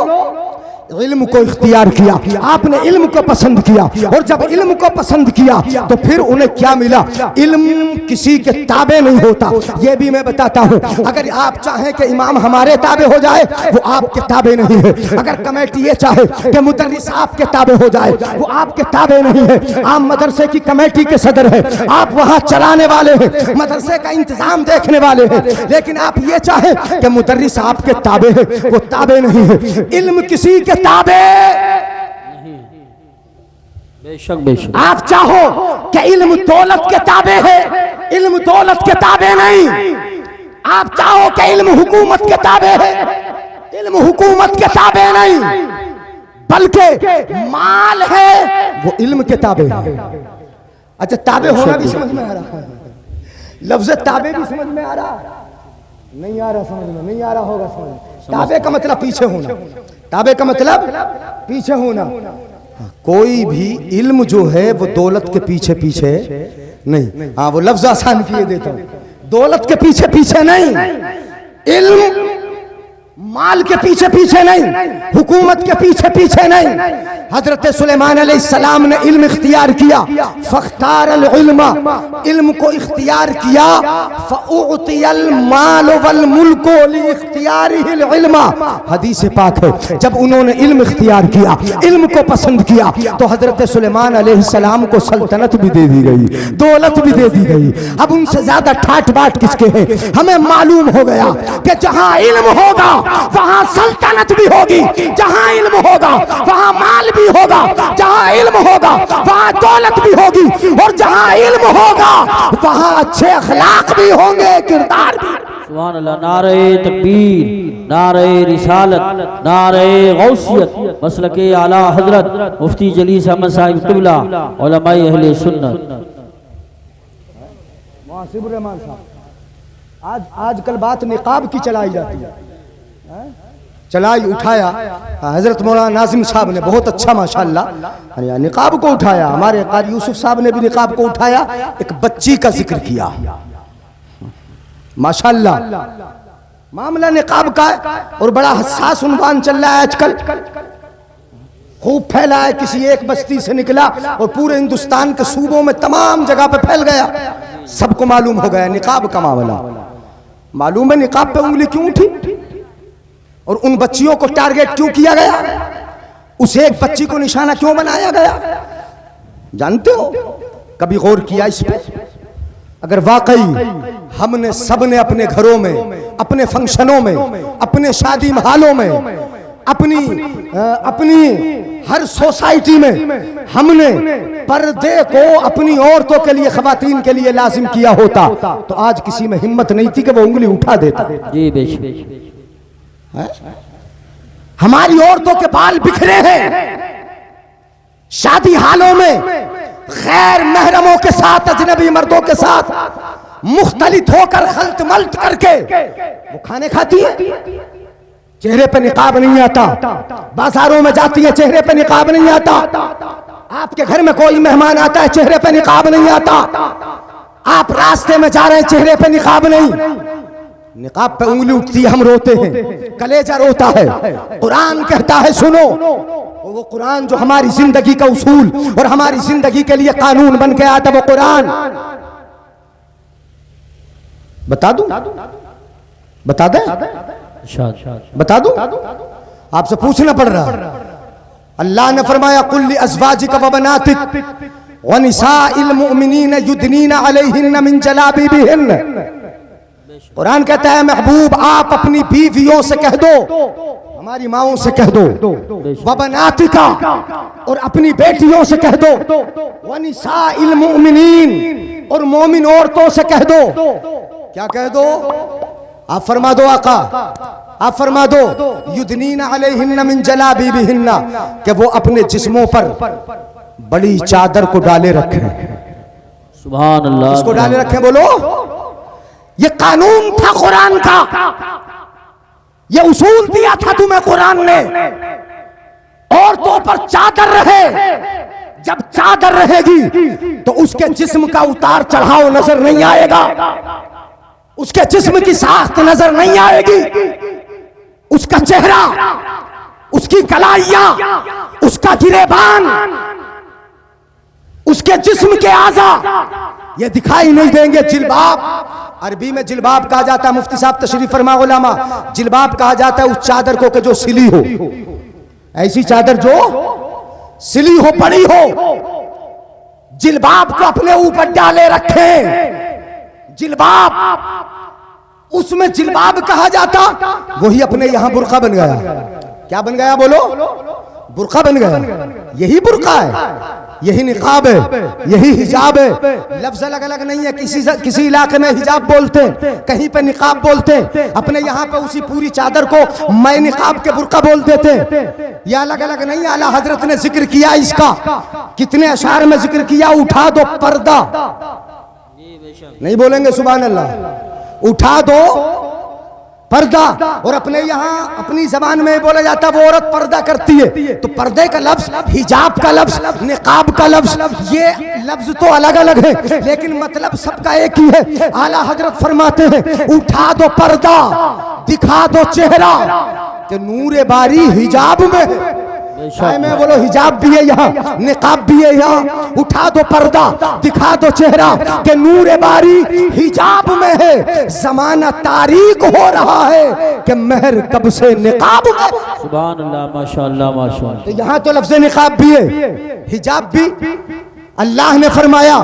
इल्म को इख्तियार किया। आपने इल्म को पसंद किया, और जब इल्म को पसंद किया तो फिर उन्हें क्या मिला? इल्म किसी के ताबे नहीं होता। ये भी मैं बताता हूँ, अगर आप चाहें कि इमाम हमारे ताबे हो जाए, वो आपके ताबे नहीं है। अगर कमेटी ये चाहे कि मुदर्रिस आपके ताबे हो जाए, वो आपके ताबे नहीं है। आप मदरसे की कमेटी के सदर है, आप वहाँ चलाने वाले हैं, मदरसे का इंतजाम देखने वाले हैं, लेकिन आप ये चाहे कि मुदर्रिस आपके ताबे है, वो ताबे नहीं है। इल्म किसी के ताबे बेशक बेशक। आप चाहो कि इल्म दौलत के ताबे है, इल्म दौलत के ताबे नहीं। आप चाहो कि इल्म हुकूमत के ताबे है, इल्म हुकूमत के ताबे नहीं, बल्कि माल है वो इल्म के ताबे है। अच्छा, ताबे होना भी समझ में आ रहा है, लफ्ज़ ताबे भी समझ में आ रहा, नहीं आ रहा समझ में, नहीं आ रहा होगा समझ। ताबे का मतलब पीछे होना, ताबे का मतलब पीछे होना। कोई भी इल्म जो है वो दौलत के पीछे पीछे नहीं। हाँ, वो लफ्ज आसान किए देता हूं, दौलत के पीछे पीछे नहीं। इल्म माल के पीछे पीछे नहीं, हुकूमत के पीछे पीछे नहीं। हजरत सुलेमान अलैहिस्सलाम ने इल्म इख्तियार किया, फख्तार अल इल्मा, इल्म को इख्तियार किया। फउतियल माल वल मुल्क लिइख्तियारिहिल इल्मा, हदीस पाक है। जब उन्होंने इल्म इख्तियार किया, इल्म को पसंद किया, तो हजरत सुलेमान अलैहिस्सलाम को सल्तनत भी दे दी गई, दौलत भी दे दी गई। अब उनसे ज्यादा ठाट बाट किसके है? हमें मालूम हो गया कि जहां इल्म होगा वहां सल्तनत भी होगी, जहां इल्म होगा वहां माल भी होगा, जहां इल्म होगा वहां दौलत भी होगी, और जहां इल्म होगा वहां अच्छे अखलाक भी होंगे, किरदार भी। सुभान अल्लाह। नारे तकबीर, नारे रिसालत, नारे गौसियत, मसलके आला हजरत मुफ्ती जलीस अहमद साहिब क़िबला, उलमाए अहले सुन्नत। मुआसिबुर रहमान साहब, आजकल बात निकाब की चलाई जाती है, चलाई उठाया हजरत मौलाना नाजिम साहब ने बहुत अच्छा माशाअल्लाह निकाब को उठाया। हमारे कारी यूसुफ साहब ने भी निकाब को उठाया, एक बच्ची का जिक्र किया माशाअल्लाह। मामला निकाब का है और बड़ा हसास उन्वान चल रहा है आजकल, खूब फैला है। किसी एक बस्ती से निकला और पूरे हिंदुस्तान के सूबों में तमाम जगह पे फैल गया, सबको मालूम हो गया निकाब का मामला। मालूम है निकाब पे उंगली क्यों उठी और उन बच्चियों को टारगेट क्यों किया गया, उस एक बच्ची को निशाना क्यों बनाया गया, जानते हो? कभी गौर किया इस पे? अगर वाकई हमने सबने अपने घरों में, अपने फंक्शनों में, अपने शादी महालों में, अपनी हर सोसाइटी में हमने पर्दे को अपनी औरतों के लिए, खवातीन के लिए लाजिम किया होता, तो आज किसी में हिम्मत नहीं थी कि वो उंगली उठा देता। जी बेशक। हमारी औरतों के बाल बिखरे हैं, शादी हालों में गैर महरमों के साथ, अजनबी मर्दों के साथ मुख्तलित होकर खल्त मल्त करके वो खाने खाती है, चेहरे पे निकाब नहीं आता, बाजारों में जाती है चेहरे पे निकाब नहीं आता, आपके घर में कोई मेहमान आता है चेहरे पे निकाब नहीं आता, आप रास्ते में जा रहे हैं चेहरे पे निकाब नहीं, निकाब पे उंगली उठती है हम रोते हैं, कलेजा रोता है। कुरान कहता है सुनो, वो कुरान जो हमारी जिंदगी का उसूल और हमारी जिंदगी के लिए कानून बन के आता, वो कुरान बता दूं, बता दे, बता दूं, आपसे पूछना पड़ रहा। अल्लाह ने फरमाया कुल्ली अज़वाजिका व बनातिक व निसाइल मुमिनीन युदनीना अलैहिन्ना मिन जलाबिबिहिन्न। कुरान कहता है महबूब आप अपनी बीवियों से कह दो, हमारी माओं से कह दो, व बनातिका और अपनी बेटियों से कह दो, व निसाइल मुमिनीन और मोमिन औरतों से कह दो। क्या कह दो? आप फरमा दो आका, आप फरमा दो युदनीना अलैहिन्ना मिन जलाबिबिहिन्ना, कि वो अपने जिस्मों पर बड़ी चादर को डाले रखें। सुभान अल्लाह। इसको डाले रखें बोलो, ये कानून था कुरान का, ये उसूल दिया था तुम्हें कुरान ने। औरतों पर चादर रहे, जब चादर रहेगी तो उसके जिस्म का उतार चढ़ाव नजर नहीं आएगा, उसके जिस्म की साख्त नजर नहीं आएगी, उसका चेहरा, उसकी कलाइयां, उसका गिरेबान, उसके जिस्म के आज़ा ये दिखाई नहीं देंगे। जिल्बाब, अरबी में जिल्बाब कहा जाता है, मुफ्ती साहब तशरीफ फरमा उलमा, जिल्बाब कहा जाता है उस चादर को कि जो सिली हो, ऐसी चादर जो सिली हो, बड़ी हो, जिल्बाब को अपने ऊपर डाले रखे। जिल्बाब, उसमें जिल्बाब कहा जाता, वही अपने यहां बुर्का बन गया। क्या बन गया बोलो? बुर्का बन गया। यही बुर्का है, यही निकाब है, यही हिजाब है। लफ्ज अलग अलग नहीं है, किसी इलाके में हिजाब बोलते हैं, कहीं पे निकाब बोलते हैं, अपने यहाँ पे उसी पूरी चादर को मैं निकाब के बुर्का बोल देते हैं। यह अलग अलग नहीं। आला हजरत ने जिक्र किया इसका, कितने अशार में जिक्र किया, उठा दो पर्दा, नहीं बोलेंगे सुभान अल्लाह, उठा दो पर्दा, और अपने यहाँ अपनी जबान में बोला जाता है वो औरत पर्दा करती है, तो पर्दे का लफ्ज, हिजाब का लफ्ज, निकाब का लफ्ज, ये लफ्ज तो अलग अलग है लेकिन मतलब सबका एक ही है। आला हजरत फरमाते हैं उठा दो पर्दा, दिखा दो चेहरा, कि नूरे बारी हिजाब में में बोलो हिजाब भी है यहाँ, निकाब भी है यहाँ। उठा दो पर्दा, दिखा दो चेहरा, कि नूरे बारी हिजाब में है। जमाना तारीक हो रहा है कि महर कब से निकाब में। सुभान अल्लाह, माशाअल्लाह माशाअल्लाह। तो यहाँ तो लफ्ज़ निकाब भी है, हिजाब भी। अल्लाह ने फरमाया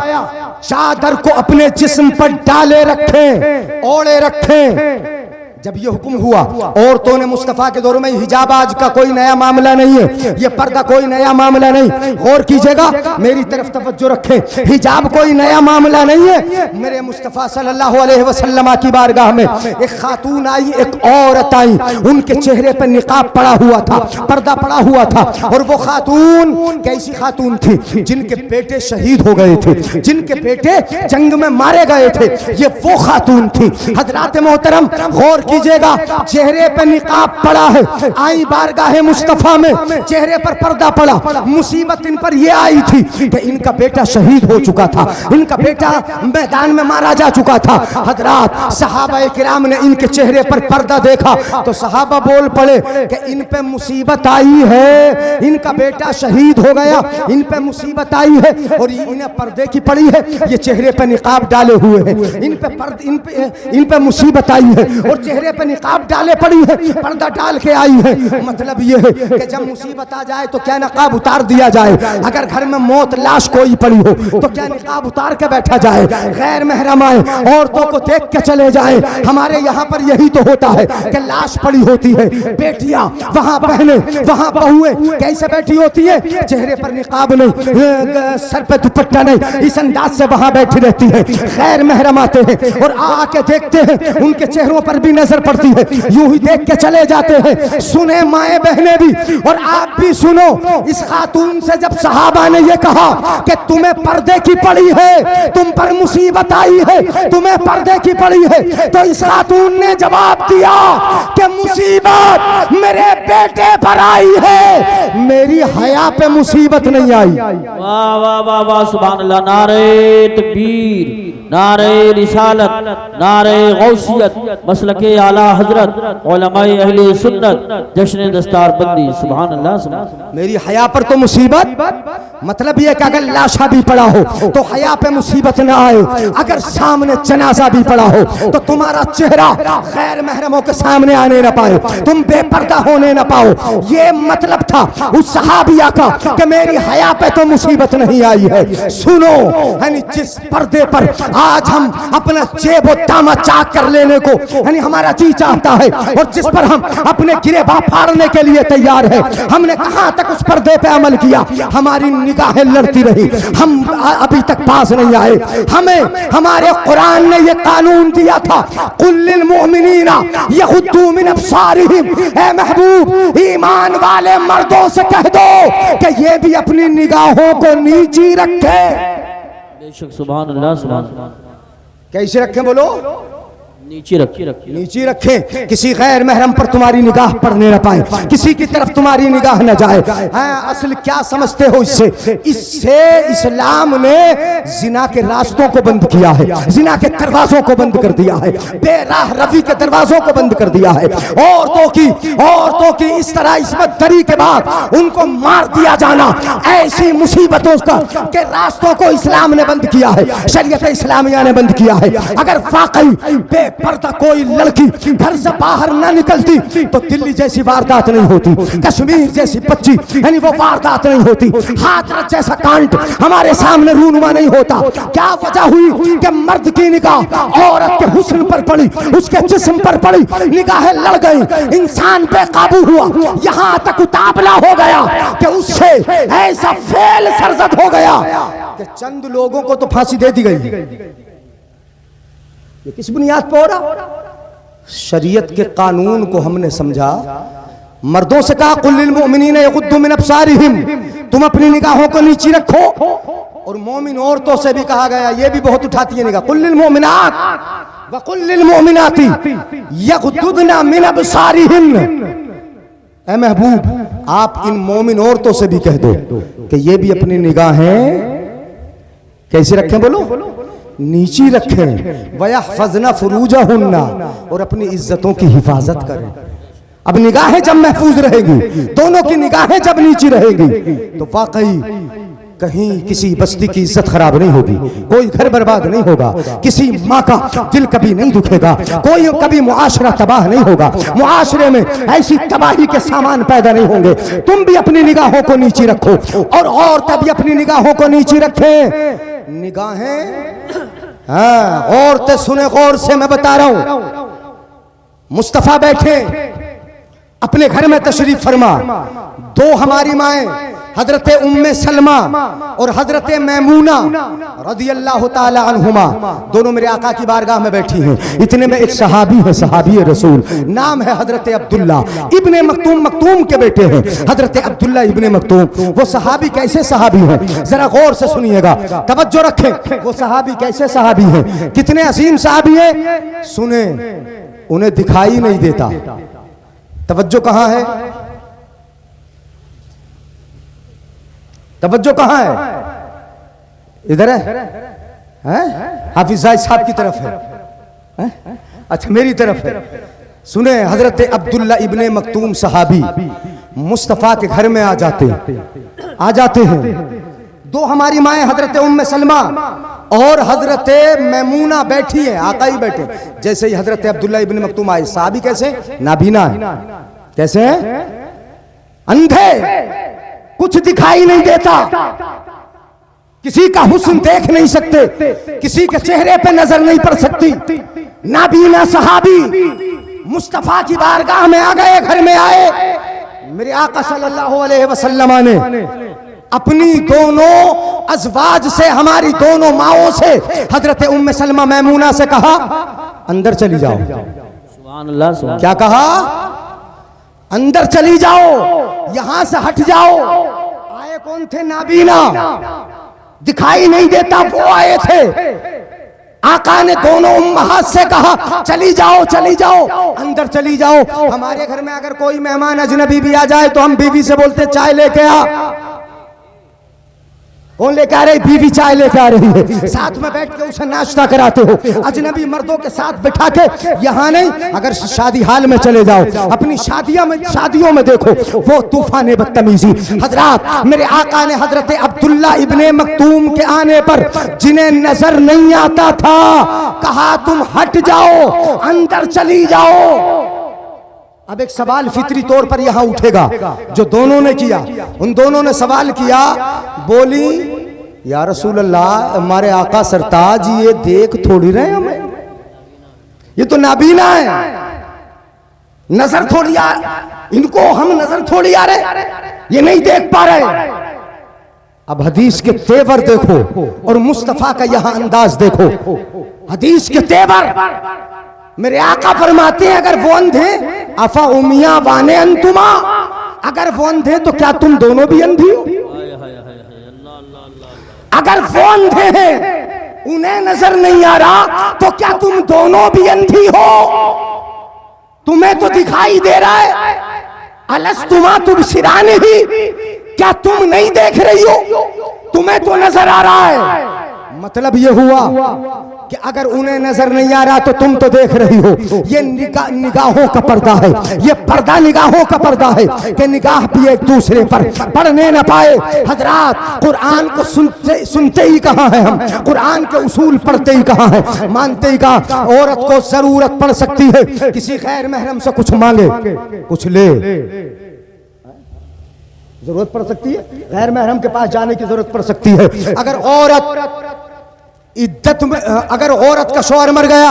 चादर को अपने जिस्म पर डाले रखें, ओढ़े रखें। जब ये हुक्म हुआ औरतों ने मुस्तफ़ा के दौर में, हिजाब आज का कोई नया मामला नहीं है, ये पर्दा कोई नया मामला नहीं। गौर कीजिएगा, मेरी तरफ तवज्जो रखें, हिजाब कोई नया मामला नहीं है। मेरे मुस्तफ़ा सल्लल्लाहु अलैहि वसल्लम की बारगाह में एक खातून आई, एक औरत आई, उनके चेहरे पर निकाब पड़ा हुआ था, पर्दा पड़ा हुआ था। और वो खातून कैसी खातून थी? जिनके बेटे शहीद हो गए थे, जिनके बेटे जंग में मारे गए थे, ये वो खातून थी। हजरात मोहतरम गौर कीजिएगा, चेहरे पे निकाब पड़ा है, आई बारगाहे मुस्तफा में, चेहरे पर पर्दा पड़ा। मुसीबत इन पर यह आई थी कि इनका बेटा शहीद हो चुका था, इनका बेटा मैदान में मारा जा चुका था। हजरात सहाबा किराम ने इनके चेहरे पर पर्दा देखा तो सहाबा बोल पड़े कि इन पे मुसीबत आई है, इनका बेटा शहीद हो गया, इन पे मुसीबत आई है और इन्हें पर्दे की पड़ी है, ये चेहरे पे निकाब डाले हुए हैं, इन पे मुसीबत आई है और चेहरे पे निकाब डाले पड़ी है, पर्दा डाल के आई है। मतलब ये है कि जब मुसीबत आ जाए तो क्या निकाब उतार दिया जाए? अगर घर में मौत लाश कोई पड़ी हो तो क्या निकाब उतार के बैठा जाए? गैर महरम आए औरतों को देख के चले जाए। हमारे यहाँ पर यही तो होता है कि लाश पड़ी होती है, बेटियां वहां बहने वहां बहुएं कैसे बैठी होती है, चेहरे पर निकाब नहीं, सर पे दुपट्टा नहीं, इस अंदाज से वहां बैठी रहती है। गैर महरम आते हैं और आके देखते हैं, उनके चेहरों पर भी नजर पड़ती है, यूं ही देख के चले जाते हैं। सुने माए बहने भी और आप भी सुनो, इस खातून से जब सहाबा ने ये कहा कि तुम्हें पर्दे की पड़ी है, तुम पर मुसीबत आई है, तुम्हें पर्दे की पड़ी है, तो इस खातून ने जवाब दिया कि मुसीबत मेरे बेटे पर आई है, मेरी हया पे मुसीबत नहीं आई। वाह वाह वाह वाह, सुभान अल्लाह। नारे तकबीर, नारे रिसालत, नारे गौसियत, मसलके आला हजरत, उलमाए अहले सुन्नत, जश्न दस्तार बंदी। सुभान अल्लाह सुभान अल्लाह। मेरी हया पर तो मुसीबत, मतलब ये कि अगर लाशा भी पड़ा हो तो हया पे मुसीबत ना आए, अगर सामने जनाजा भी पड़ा हो तो तुम्हारा चेहरा गैर महरमों के सामने आने ना पाए, तुम बेपर्दा होने ना पाओ। ये मतलब था उस सहाबिया का कि मेरी हया पे तो मुसीबत नहीं आई है। सुनो, यानी जिस पर्दे पर आज हम अपना जेब और दामा चाक कर लेने को यानी हमारा जी चाहता है और जिस पर हम अपने गिरेबां फाड़ने के लिए तैयार है, हमने कहां तक उस पर्दे पे अमल किया? हमारी निगाहें लड़ती रही, हम अभी तक पास नहीं आए। हमें हमारे कुरान ने यह कानून दिया था, कुल्लिल मुमिनीना यगुद्दू मिन अब्सारिहिम, ए महबूब ईमान वाले मर्दों से कह दो कि ये भी अपनी निगाहों को नीची रखे। बेशक, सुभान अल्लाह सुभान अल्लाह। कैसे रखें बोलो? नीचे रखिए, नीचे रखें, किसी गैर महरम पर तुम्हारी निगाह पड़ने न पाए, किसी की तरफ तुम्हारी निगाह न जाए। असल क्या समझते हो इससे? इससे इस्लाम ने जिना के रास्तों को बंद किया है, जिना के दरवाजों को बंद कर दिया है, बेराह रवी के दरवाजों को बंद कर दिया है। औरतों की इस तरह इस्मत दरी के बाद उनको मार दिया जाना, ऐसी मुसीबतों का के रास्तों को इस्लाम ने बंद किया है, शरीयत इस्लामिया ने बंद किया है। अगर वाकई पर्दा कोई लड़की घर से बाहर ना निकलती तो दिल्ली जैसी वारदात नहीं होती, कश्मीर जैसी बच्ची यानी वो वारदात नहीं होती, हाथरस जैसा कांड हमारे सामने रूनुमा नहीं होता। क्या वजह हुई कि मर्द की निगाह औरत के हुस्न पर पड़ी, उसके जिस्म पर पड़ी, निगाहें लड़ गई, इंसान बेकाबू हुआ, यहां तक उतावला हो गया कि उससे ऐसा फेल सरजद हो गया कि चंद लोगों को तो फांसी दे दी गई। ये किस बुनियाद पर हो रहा? शरीयत के कानून को हमने समझा, मर्दों से कहा कुल्लिल मुमिनीना यगुद्दू मिन अब्सारिहिम, तुम अपनी निगाहों को नीची रखो। और मोमिन औरतों से भी कहा गया, ये भी बहुत उठाती है निगाह, कुल्लिल मुमिनात वकुल लिल मोमिनाती यगदुदना मिन अबसारिहिन। ऐ महबूब, आप इन मोमिन औरतों से भी कह दो कि ये भी अपनी निगाहें कैसे रखें, बोलो, नीची रखें। वयहफज़ना फुरूजहुन्ना, और अपनी इज्जतों की हिफाजत करें। अब निगाहें जब महफूज रहेगी, दोनों की निगाहें जब नीची रहेगी, तो वाकई कहीं किसी बस्ती की इज्जत खराब नहीं होगी, कोई घर बर्बाद नहीं होगा, किसी माँ का दिल कभी नहीं दुखेगा, कोई कभी मुआशरा तबाह नहीं होगा, मुआशरे में ऐसी तबाही के सामान पैदा नहीं होंगे। तुम भी अपनी निगाहों को नीची रखो और औरतें भी अपनी निगाहों को नीची रखें। निगाहें, हाँ, औरतें सुने गौर से, मैं बता रहा हूं। मुस्तफा बैठे अपने घर में तशरीफ फरमा, दो हमारी माएं हजरत उम्मे सलमा और हजरत मैमूना रदियल्लाहु ताला अन्हुमा, दोनों मेरे आका की बारगाह में बैठी हैं। इतने में एक सहाबी है, सहाबी रसूल, नाम है हजरत अब्दुल्ला इब्ने मक्तूम, मक्तूम के बेटे हैं हजरत अब्दुल्ला इब्ने मक्तूम। वो सहाबी कैसे सहाबी हैं, जरा गौर से सुनिएगा, तवज्जो रखें। वो सहाबी कैसे सहाबी हैं, कितने अजीम सहाबी हैं, सुने। उन्हें दिखाई नहीं देता, तवज्जो कहां है, तवज्जो कहां है, इधर है, हाफिज साहब की तरफ है, अच्छा मेरी तरफ है। सुने, हजरत अब्दुल्ला इब्ने मक्तूम सहाबी मुस्तफा के घर में आ जाते हैं। दो हमारी माएं हजरत उम्मे सलमा और हजरत मैमूना बैठी है, आका ही बैठे। जैसे ही हजरत अब्दुल्ला इब्ने मक्तूम आए, सहाबी कैसे, नाबीना है, कैसे है, अंधे, कुछ दिखाई नहीं देता, किसी का हुस्न देख नहीं सकते, किसी के चेहरे पे नजर नहीं पड़ सकती। नाबीना सहाबी मुस्तफा की बारगाह में आ गए, घर में आए। मेरे आका सल्लल्लाहु अलैहि वसल्लम ने अपनी दोनों अज़वाज से, हमारी दोनों माओं से, हजरत उम्मे सलमा मैमूना से कहा, अंदर चली जाओ। सुभान अल्लाह, सुभान। क्या कहा, अंदर चली जाओ, यहां से हट जाओ। आए कौन थे, नाबीना, दिखाई नहीं देता, वो आए थे। आका ने दोनों उम्महात से कहा, चली जाओ, चली जाओ, अंदर चली जाओ। हमारे घर में अगर कोई मेहमान अजनबी भी आ जाए तो हम बीवी से बोलते, चाय लेके आ। कौन लेके आ रही, बीवी चाय लेके आ रही है, साथ में बैठ के उसे नाश्ता कराते हो। अजनबी मर्दों के साथ बैठा के, यहाँ नहीं, अगर शादी हाल में चले जाओ, अपनी शादियों में देखो वो तूफान बदतमीजी। हजरात, मेरे आका ने हजरत अब्दुल्ला इब्ने मक्तूम के आने पर, जिन्हें नजर नहीं आता था, कहा तुम हट जाओ, अंदर चली जाओ। अब एक सवाल फितरी तौर पर यहां उठेगा, जो दोनों ने किया। उन दोनों ने सवाल किया, बोली, या रसूल अल्लाह, हमारे आका सरताज ये देख थोड़ी रहे हमें, ये तो नाबीना है, नजर थोड़ी आ, इनको हम नजर थोड़ी आ रहे, ये नहीं देख पा रहे। अब हदीस के तेवर देखो और मुस्तफा का यहां अंदाज देखो। हदीस के तेवर, मेरे आका फरमाते हैं, अगर वो अंधे, अफा उमिया वाने अंतुमा, अगर वो अंधे तो क्या तुम दोनों भी अंधी हो? अगर वो अंधे हैं, उन्हें नजर नहीं आ रहा, तो क्या तुम दोनों भी अंधी हो? तुम्हें तो दिखाई दे रहा है, अलस्तुमा तुबसिरानी ही, क्या तुम नहीं देख रही हो? तुम्हें तो नजर आ रहा है। मतलब ये हुआ कि अगर उन्हें नजर नहीं आ रहा तो तुम तो देख रही हो। ये निगाहों का पर्दा है, ये पर्दा निगाहों का पर्दा है कि निगाह भी एक दूसरे पर पढ़ने न पाए। हजरात, कुरान को सुनते ही कहाँ है हम, कुरान के उसूल पढ़ते ही कहाँ है, मानते ही कहाँ। औरत को जरूरत पड़ सकती है किसी गैर महरम से कुछ मांगे, कुछ ले, जरूरत पड़ सकती है, गैर महरम के पास जाने की जरूरत पड़ सकती है। अगर औरत इद्दत में, अगर औरत का शौहर मर गया,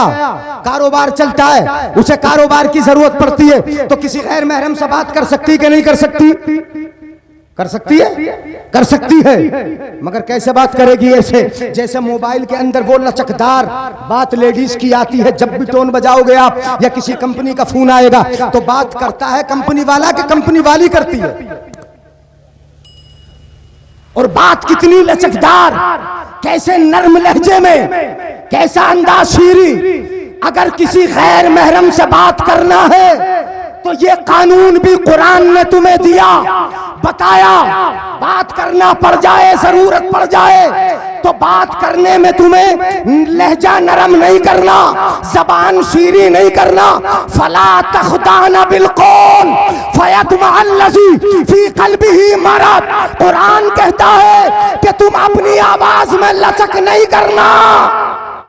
कारोबार चलता है, उसे कारोबार की जरूरत पड़ती है, तो किसी गैर महरम से बात कर सकती कि नहीं कर सकती? कर सकती है, कर सकती है, मगर कैसे बात करेगी? ऐसे जैसे मोबाइल के अंदर वो लचकदार बात लेडीज की आती है। जब भी टोन बजाओगे आप या किसी कंपनी का फोन आएगा तो बात करता है कंपनी वाला कि कंपनी वाली करती है, और बात कितनी लचकदार, कैसे नर्म लहजे में, कैसा अंदाज शीरी, अगर किसी गैर महरम से बात करना है तो ये कानून भी कुरान ने तुम्हें दिया, बताया। बात करना पड़ जाए, जरूरत पड़ जाए तो बात करने में तुम्हें लहजा नरम नहीं करना, जबान शीरी नहीं करना। फला तखदाना बिलकौल फयतमअल्लज़ी फी क़ल्बिही मरद। कुरान कहता है कि तुम अपनी आवाज में लचक नहीं करना।